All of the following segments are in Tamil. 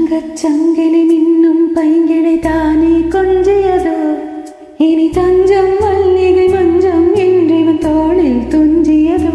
தங்கச்சங்கிலி மின்னும் பைங்கிளை தானே கொஞ்சியதோ இனி தஞ்சம் மல்லிகை மஞ்சம் என்றிவன் தோளில் துஞ்சியதோ.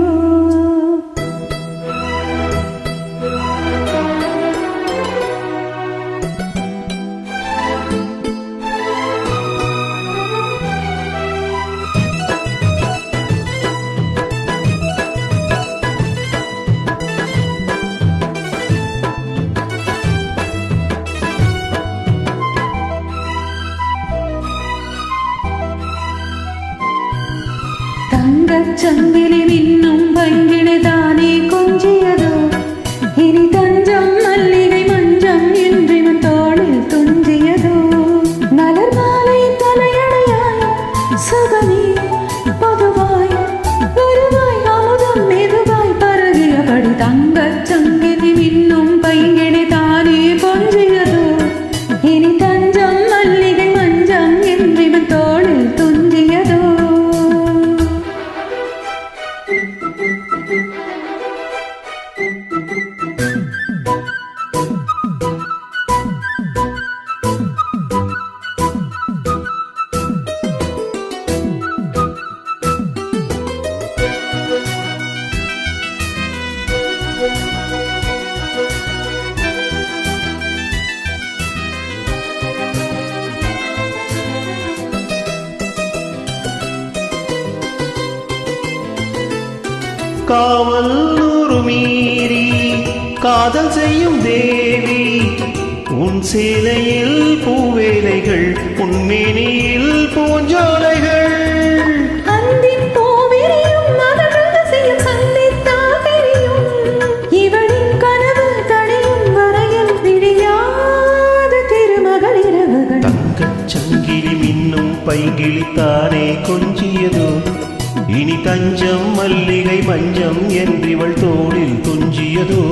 தங்கச்சங்கிலி மின்னும் பைங்கிளை தானே கொஞ்சியதோ இனி தஞ்சம் மல்லிகை மஞ்சம் என்றிவன் தோளில் துஞ்சியதோ. மலர் மாலை தலையணையாய் சுகமே பொதுவாய் குருவாய் அமுதம் மெதுவாய் பருகியபடி தங்கச்சங்கிலி மின்னும் பைங்கிளை தானே கொஞ்சியதோ இனி தஞ்சம் மல்லிகை மஞ்சம் என்றிவன் தோளில் துஞ்சியதோ. காவல் நூறு மீறி காதல் செய்யும் தேவி உன் சேலையில் பூவேலைகள் உன்மேனியில் பூஞ்சோலைகள் அந்தின் பூவிரியும் மலர்கள் செய்யும் சந்தித்தால் தெரியும் இவளின் கனவு தடையும் வரையில் விடியாத திருமகள் இரவுகள். தங்கச்சங்கிலி மின்னும் பைங்கிளித்தானே கொஞ்சியதோ இனி தஞ்சம் மல்லிகை மஞ்சம் என்றிவள் தோளில் துஞ்சியதோ.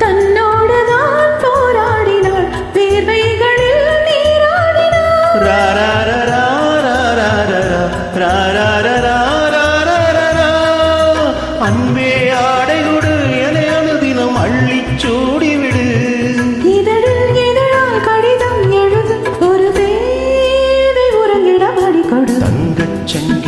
தன்னோடுதான் போராடினாள் வேர்வைகளில் நீராடினாள். அன்பே ஆடையோடு என அனுதினம் அள்ளிச் சூடிவிடு. இதழில் இதழால் கடிதம் எழுது ஒரு தேவை உறங்கிட மடிக்கொடு. தங்கச்சங்கிலி